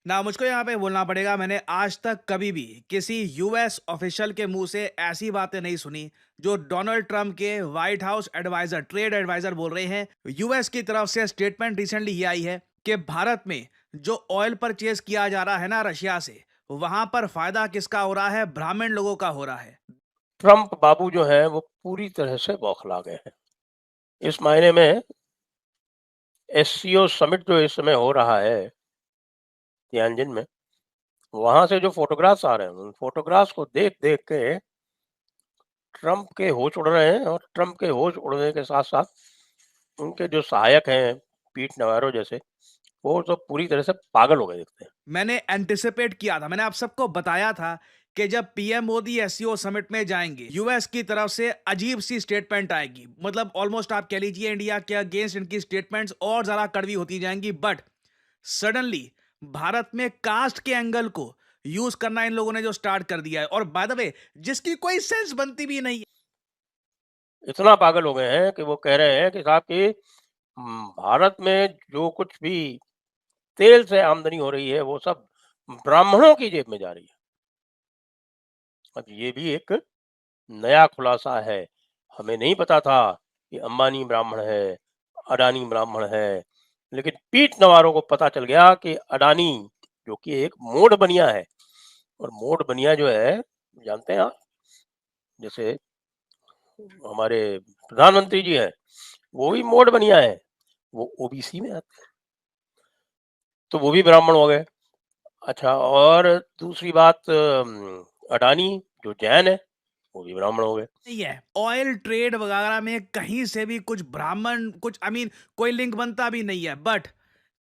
ना मुझको यहाँ पे बोलना पड़ेगा, मैंने आज तक कभी भी किसी यूएस ऑफिशियल के मुंह से ऐसी बातें नहीं सुनी जो डोनाल्ड ट्रंप के White House adviser, trade adviser बोल रहे हैं। यूएस की तरफ से स्टेटमेंट रिसेंटली ये आई है कि भारत में जो ऑयल परचेज किया जा रहा है ना रशिया से, वहां पर फायदा किसका हो रहा है? ब्राह्मण लोगों का हो रहा है। ट्रंप बाबू जो हैं वो पूरी तरह से बौखला गए हैं। इस मायने में एससीओ समिट जो इस समय हो रहा है तियानजिन में, वहां से जो फोटोग्राफ्स आ रहे हैं उन फोटोग्राफ्स को देख देख के ट्रंप के होश उड़ रहे हैं, और ट्रंप के होश उड़ने के साथ साथ उनके जो सहायक हैं पीट नवारो जैसे, वो तो पूरी तरह से पागल हो गए दिखते हैं। मैंने एंटिसिपेट किया था, मैंने आप सबको बताया था कि जब पीएम मोदी एससीओ समिट में जाएंगे, यूएस की तरफ से अजीब सी स्टेटमेंट आएगी। मतलब ऑलमोस्ट आप कह लीजिए इंडिया के अगेंस्ट इनकी स्टेटमेंट्स और ज्यादा कड़वी होती जाएंगी। बट सडनली भारत में कास्ट के एंगल को यूज करना इन लोगों ने जो स्टार्ट कर दिया है, और बाय द वे जिसकी कोई सेंस बनती भी नहीं है। इतना पागल हो गए हैं कि वो कह रहे हैं कि साहब कि भारत में जो कुछ भी तेल से आमदनी हो रही है वो सब ब्राह्मणों की जेब में जा रही है। अब ये भी एक नया खुलासा है। हमें नहीं पता था कि अंबानी ब्राह्मण है, अडानी ब्राह्मण है, लेकिन पीट नवारों को पता चल गया कि अडानी जो कि एक मोड बनिया है, और मोड बनिया जो है जानते हैं आप, जैसे हमारे प्रधानमंत्री जी हैं, वो भी मोड बनिया है, वो ओबीसी में आते हैं, तो वो भी ब्राह्मण हो गए। अच्छा, और दूसरी बात अडानी जो जैन है, वो भी ब्राह्मण हो गए। नहीं है ऑयल ट्रेड वगैरह में कहीं से भी कुछ ब्राह्मण, कुछ आई मीन कोई लिंक बनता भी नहीं है। बट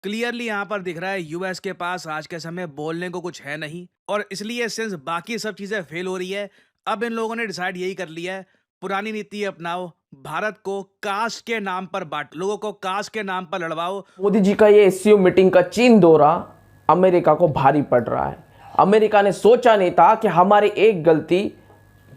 क्लियरली यहां पर दिख रहा है यूएस के पास आज के समय बोलने को कुछ है नहीं, और इसलिए सिंस बाकी सब चीजें फेल हो रही है, अब इन लोगों ने डिसाइड यही कर लिया है, पुरानी नीति अपनाओ, भारत को कास्ट के नाम पर बांट, लोगों को कास्ट के नाम पर लड़वाओ। मोदी जी का ये एससीओ मीटिंग का चीन दौरा अमेरिका को भारी पड़ रहा है। अमेरिका ने सोचा नहीं था कि हमारी एक गलती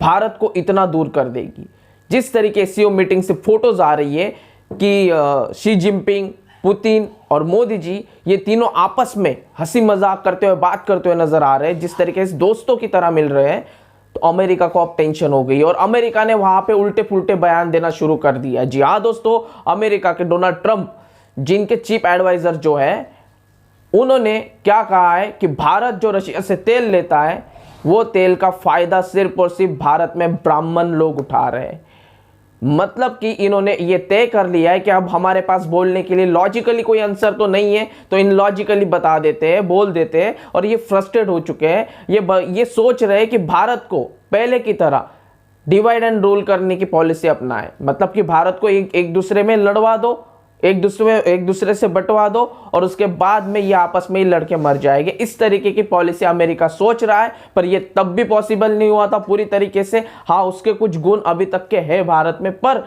भारत को इतना दूर कर देगी। जिस तरीके एससीओ मीटिंग से फोटोज आ रही है कि शी जिनपिंग, पुतिन और मोदी जी ये तीनों आपस में हंसी मजाक करते हुए बात करते हुए नजर आ रहे हैं, जिस तरीके से दोस्तों की तरह मिल रहे हैं, तो अमेरिका को अब टेंशन हो गई और अमेरिका ने वहां पे उल्टे पुल्टे बयान देना शुरू कर दिया। जी हाँ दोस्तों, अमेरिका के डोनाल्ड ट्रंप, जिनके चीफ एडवाइजर जो है, उन्होंने क्या कहा है कि भारत जो रशिया से तेल लेता है, वो तेल का फायदा सिर्फ और सिर्फ भारत में ब्राह्मण लोग उठा रहे हैं। मतलब कि इन्होंने ये तय कर लिया है कि अब हमारे पास बोलने के लिए लॉजिकली कोई आंसर तो नहीं है, तो इन लॉजिकली बता देते हैं, बोल देते हैं, और ये फ्रस्ट्रेट हो चुके हैं। ये सोच रहे हैं कि भारत को पहले की तरह डिवाइड एंड रूल करने की पॉलिसी अपनाए। मतलब कि भारत को एक दूसरे में लड़वा दो, एक दूसरे से बंटवा दो, और उसके बाद में ये आपस में ही लड़के मर जाएंगे। इस तरीके की पॉलिसी अमेरिका सोच रहा है, पर ये तब भी पॉसिबल नहीं हुआ था पूरी तरीके से। हाँ, उसके कुछ गुण अभी तक के हैं भारत में, पर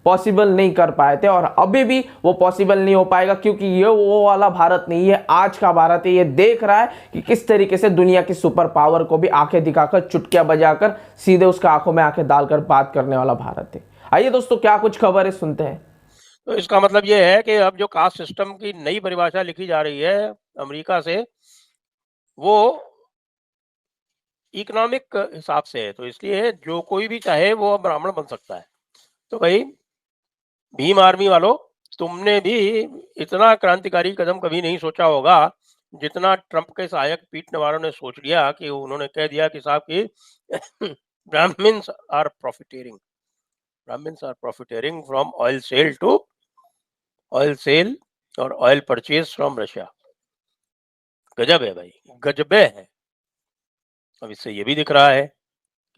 पॉसिबल नहीं कर पाए थे, और अभी भी वो पॉसिबल नहीं हो पाएगा, क्योंकि ये वो वाला भारत नहीं है, आज का भारत है। ये देख रहा है कि किस तरीके से दुनिया की सुपर पावर को भी आंखें दिखाकर, चुटकियां बजाकर, सीधे उसका आंखों में आंखें डालकर बात करने वाला भारत है। आइए दोस्तों, क्या कुछ खबर है सुनते हैं। तो इसका मतलब ये है कि अब जो कास्ट सिस्टम की नई परिभाषा लिखी जा रही है अमेरिका से, वो इकोनॉमिक हिसाब से है, तो इसलिए जो कोई भी चाहे वो ब्राह्मण बन सकता है। तो भाई भीम आर्मी वालों, तुमने भी इतना क्रांतिकारी कदम कभी नहीं सोचा होगा जितना ट्रंप के सहायक पीट नवारो ने सोच लिया, कि उन्होंने कह दिया कि साहब की Brahmins are profiteering, Brahmins are profiteering from oil sale to oil sale और ऑयल परचेज फ्रॉम रशिया। गजब है भाई, गजबे है। अब इससे ये भी दिख रहा है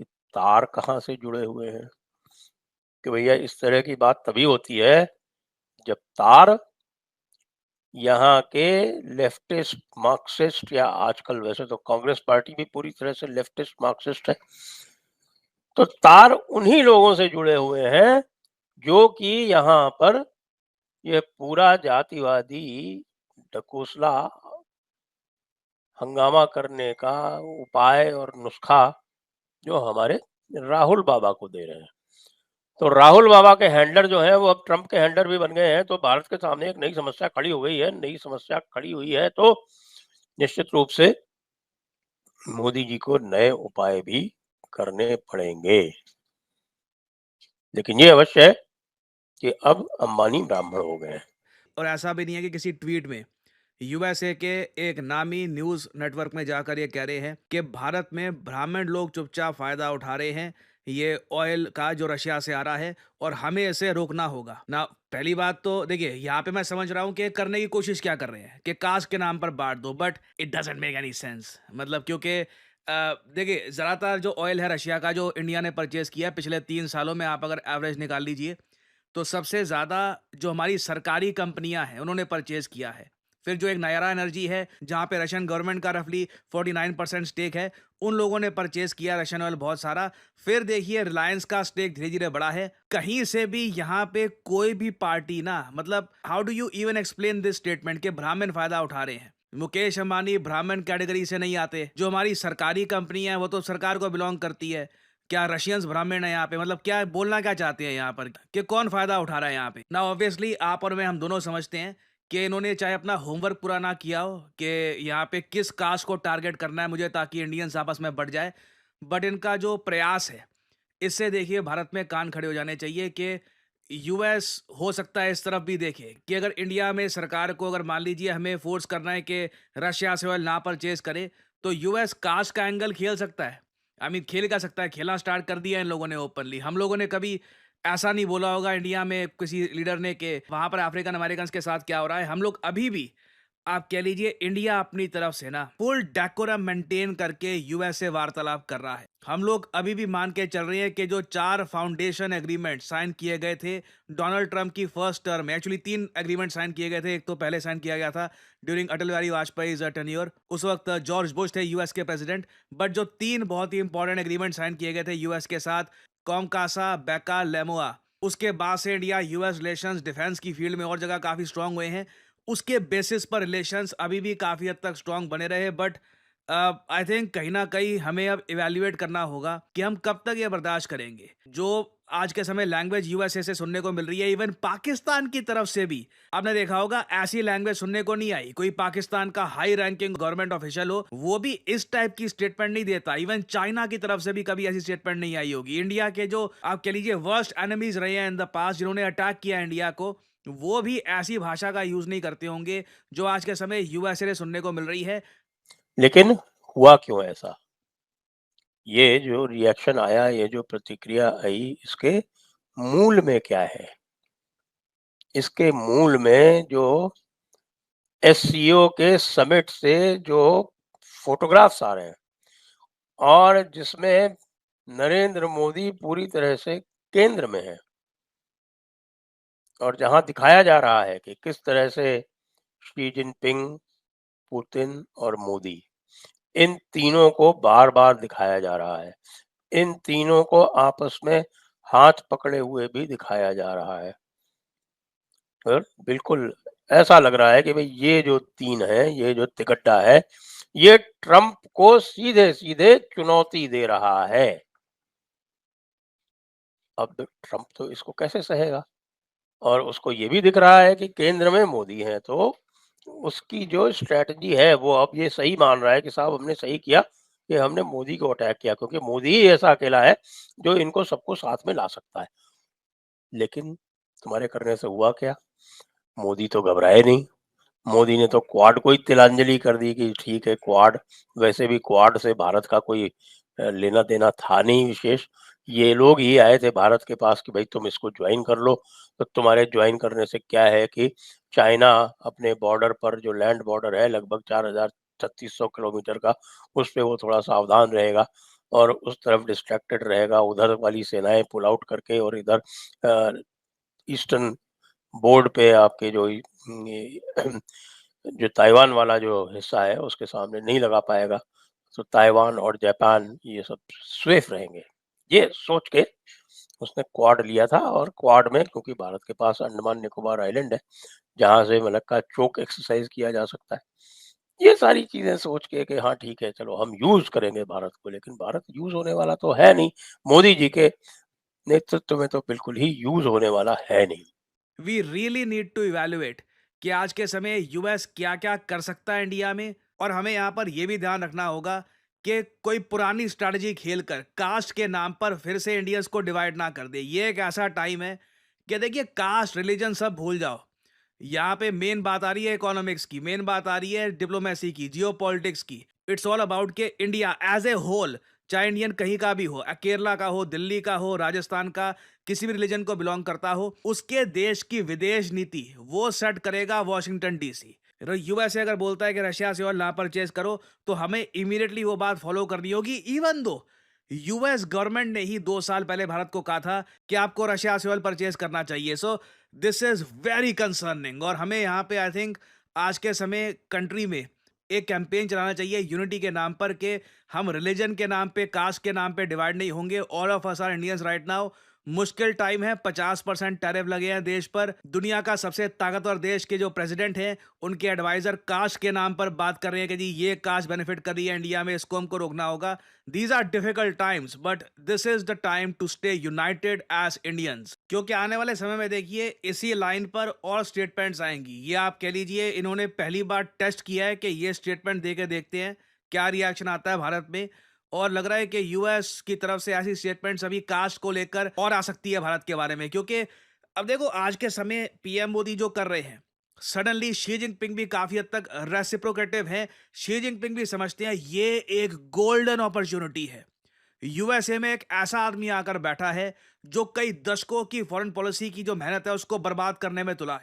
कि तार कहाँ से जुड़े हुए हैं, कि भैया इस तरह की बात तभी होती है जब तार यहाँ के लेफ्टिस्ट मार्क्सिस्ट, या आजकल वैसे तो कांग्रेस पार्टी भी पूरी तरह से लेफ्टिस्ट मार्क्सिस्ट है, तो तार उन्हीं लोगों से जुड़े हुए हैं जो कि यहाँ पर ये पूरा जातिवादी ढकोसला हंगामा करने का उपाय और नुस्खा जो हमारे राहुल बाबा को दे रहे हैं। तो राहुल बाबा के हैंडलर जो है वो अब ट्रंप के हैंडलर भी बन गए हैं। तो भारत के सामने एक नई समस्या खड़ी हो गई है, नई समस्या खड़ी हुई है। तो निश्चित रूप से मोदी जी को नए उपाय भी करने पड़ेंगे। लेकिन ये अवश्य है कि अब अंबानी ब्राह्मण हो गए हैं। और ऐसा भी नहीं है कि किसी ट्वीट में यूएसए के एक नामी न्यूज नेटवर्क में जाकर ये कह रहे हैं कि भारत में ब्राह्मण लोग चुपचाप फायदा उठा रहे हैं ये ऑयल का जो रशिया से आ रहा है और हमें इसे रोकना होगा ना। पहली बात तो देखिए यहाँ पे मैं समझ रहा हूँ कि करने की कोशिश क्या कर रहे हैं कि कास्ट के नाम पर बांट दो, but it doesn't make any sense. मतलब क्योंकि देखिए ज़्यादातर जो ऑयल है रशिया का जो इंडिया ने परचेज किया है पिछले 3 सालों में, आप अगर एवरेज निकाल लीजिए तो सबसे ज़्यादा जो हमारी सरकारी कंपनियां हैं उन्होंने परचेज किया है। फिर जो एक नायरा एनर्जी है जहां पे रशियन गवर्नमेंट का रफली 49% स्टेक है, उन लोगों ने परचेज किया रशियन ऑयल बहुत सारा। फिर देखिए रिलायंस का स्टेक धीरे धीरे बढ़ा है। कहीं से भी यहाँ पे कोई भी पार्टी ना, मतलब how do you even explain this statement के ब्राह्मण फायदा उठा रहे हैं। मुकेश अंबानी ब्राह्मण कैटेगरी से नहीं आते। जो हमारी सरकारी कंपनी है वो तो सरकार को बिलोंग करती है। क्या रशियंस ब्राह्मण है यहाँ पे? मतलब क्या बोलना क्या चाहते हैं यहाँ पर कि कौन फायदा उठा रहा है यहाँ पे ना? ऑब्वियसली आप और मैं हम दोनों समझते हैं कि इन्होंने चाहे अपना होमवर्क पूरा ना किया हो कि यहाँ पे किस कास्ट को टारगेट करना है मुझे ताकि इंडियंस आपस में बढ़ जाए, बट इनका जो प्रयास है इससे देखिए भारत में कान खड़े हो जाने चाहिए कि यूएस हो सकता है इस तरफ भी देखे कि अगर इंडिया में सरकार को अगर मान लीजिए हमें फोर्स करना है कि रशिया से ऑयल ना परचेज करे, तो यूएस कास्ट का एंगल खेल सकता है। आई मीन खेल क्या सकता है, खेलना स्टार्ट कर दिया है इन लोगों ने ओपनली। हम लोगों ने कभी ऐसा नहीं बोला होगा इंडिया में किसी लीडर ने कि वहां पर अफ्रीकन अमेरिकन के साथ क्या हो रहा है। हम लोग अभी भी आप कह लीजिए इंडिया अपनी तरफ से ना फुल डेकोरम मेंटेन करके यूएस से वार्तालाप कर रहा है। हम लोग अभी भी मान के चल रहे हैं कि जो 4 फाउंडेशन एग्रीमेंट साइन किए गए थे डोनाल्ड ट्रंप की फर्स्ट टर्म में, एक्चुअली 3 एग्रीमेंट साइन किए गए थे। एक तो पहले साइन किया गया था ड्यूरिंग अटल बिहारी वाजपेयी टेन्योर, उस वक्त जॉर्ज बुश थे यूएस के प्रेसिडेंट। बट जो 3 बहुत ही इंपॉर्टेंट एग्रीमेंट साइन किए गए थे यूएस के साथ, कॉमकासा, बेका, लेमोआ, उसके बाद से इंडिया यूएस रिलेशंस डिफेंस की फील्ड में और जगह काफी स्ट्रांग हुए हैं। उसके बेसिस पर रिलेशंस अभी भी काफ़ी हद तक स्ट्रांग बने रहे। बट आई थिंक कहीं ना कहीं हमें अब इवैल्यूएट करना होगा कि हम कब तक ये बर्दाश्त करेंगे। जो आज के समय लैंग्वेज यूएसए से सुनने को मिल रही है, इवन पाकिस्तान की तरफ से भी आपने देखा होगा ऐसी लैंग्वेज सुनने को नहीं आई। कोई पाकिस्तान का हाई रैंकिंग गवर्नमेंट ऑफिशियल हो वो भी इस टाइप की स्टेटमेंट नहीं देता। इवन चाइना की तरफ से भी कभी ऐसी स्टेटमेंट नहीं आई होगी। इंडिया के जो आप कह लीजिए वर्स्ट एनिमीज रहे हैं इन द पास्ट, जिन्होंने अटैक किया इंडिया को, वो भी ऐसी भाषा का यूज नहीं करते होंगे जो आज के समय यूएसए से सुनने को मिल रही है। लेकिन हुआ क्यों ऐसा? ये जो रिएक्शन आया, ये जो प्रतिक्रिया आई, इसके मूल में क्या है? इसके मूल में जो एससीओ के समिट से जो फोटोग्राफ्स आ रहे हैं और जिसमें नरेंद्र मोदी पूरी तरह से केंद्र में है और जहां दिखाया जा रहा है कि किस तरह से शी जिनपिंग, पुतिन और मोदी, इन तीनों को बार-बार दिखाया जा रहा है। इन तीनों को आपस में हाथ पकड़े हुए भी दिखाया जा रहा है। और बिल्कुल ऐसा लग रहा है कि भाई ये जो 3 हैं, ये जो तिकड्डा है, ये ट्रंप को सीधे-सीधे चुनौती दे रहा है। अब ट्रंप तो इसको कैसे सहेगा? और उसको ये भी दिख रहा है कि केंद्र में मोदी है, तो उसकी जो स्ट्रैटेजी है वो अब ये सही मान रहा है कि साहब हमने सही किया कि हमने मोदी को अटैक किया, क्योंकि मोदी ही ऐसा अकेला है जो इनको सबको साथ में ला सकता है। लेकिन तुम्हारे करने से हुआ क्या? मोदी तो घबराए नहीं। मोदी ने तो क्वाड को ही तिलांजलि कर दी कि ठीक है क्वाड, वैसे भी क्वाड से भारत का कोई लेना देना था नहीं विशेष। ये लोग ही आए थे भारत के पास कि भाई तुम इसको ज्वाइन कर लो। तो तुम्हारे ज्वाइन करने से क्या है कि चाइना अपने बॉर्डर पर, जो लैंड बॉर्डर है लगभग 4,3600 किलोमीटर का, उस पे वो थोड़ा सावधान रहेगा और उस तरफ डिस्ट्रैक्टेड रहेगा। उधर वाली सेनाएं पुल आउट करके और इधर ईस्टर्न बोर्ड पे आपके जो जो ताइवान वाला जो हिस्सा है उसके सामने नहीं लगा पाएगा। तो ताइवान और जापान ये सब सेफ रहेंगे, ये सोच के उसने क्वाड लिया था। और क्वाड में क्योंकि भारत के पास अंडमान निकोबार आइलैंड है जहां से मलक्का चोक एक्सरसाइज किया जा सकता है, ये सारी चीजें सोच के कि हाँ ठीक है चलो हम यूज करेंगे भारत को। लेकिन भारत यूज होने वाला तो है नहीं, मोदी जी के नेतृत्व में तो बिल्कुल ही यूज होने वाला है नहीं। We really need to evaluate कि आज के समय यूएस क्या क्या कर सकता है इंडिया में, और हमें यहाँ पर यह भी ध्यान रखना होगा कि कोई पुरानी स्ट्रैटेजी खेलकर कास्ट के नाम पर फिर से इंडियंस को डिवाइड ना कर दे। ये एक ऐसा टाइम है कि देखिए कास्ट, रिलीजन सब भूल जाओ। यहाँ पे मेन बात आ रही है इकोनॉमिक्स की, मेन बात आ रही है डिप्लोमेसी की, जियोपॉलिटिक्स की। इट्स ऑल अबाउट के इंडिया एज ए होल, चाहे इंडियन कहीं का भी हो, केरला का हो, दिल्ली का हो, राजस्थान का, किसी भी रिलीजन को बिलोंग करता हो, उसके देश की विदेश नीति वो सेट करेगा वॉशिंगटन डीसी। यूएसए अगर बोलता है कि रशिया से ऑयल ना परचेज करो, तो हमें इमीडिएटली वो बात फॉलो करनी होगी, इवन दो यूएस गवर्नमेंट ने ही 2 साल पहले भारत को कहा था कि आपको रशिया से ऑयल परचेज करना चाहिए। So this is very concerning. और हमें यहाँ पे आई थिंक आज के समय कंट्री में एक कैंपेन चलाना चाहिए यूनिटी के नाम पर, कि हम रिलीजन के नाम पे, कास्ट के नाम पे डिवाइड नहीं होंगे। All of us are Indians right now. मुश्किल टाइम है, 50% टैरिफ लगे हैं देश पर। दुनिया का सबसे ताकतवर देश के जो प्रेसिडेंट हैं, उनके एडवाइजर कास्ट के नाम पर बात कर रहे हैं कि जी ये कास्ट बेनिफिट कर रही है इंडिया में, इसको हमको रोकना होगा। These are difficult times, but this is the time to stay united as Indians, क्योंकि आने वाले समय में देखिए इसी लाइन पर और स्टेटमेंट्स आएंगी। ये आप कह लीजिए इन्होंने पहली बार टेस्ट किया है कि ये स्टेटमेंट दे के देखते हैं क्या रिएक्शन आता है भारत में। और लग रहा है कि यूएस की तरफ से ऐसी स्टेटमेंट्स अभी कास्ट को लेकर और आ सकती है भारत के बारे में, क्योंकि अब देखो आज के समय पीएम मोदी जो कर रहे हैं, सडनली शी जिनपिंग भी काफी हद तक रेसिप्रोकेटिव है। शी जिनपिंग भी समझते हैं ये एक गोल्डन अपॉर्चुनिटी है। यूएसए में एक ऐसा आदमी आकर बैठा है जो कई दशकों की फॉरेन पॉलिसी की जो मेहनत है उसको बर्बाद करने में तुला है।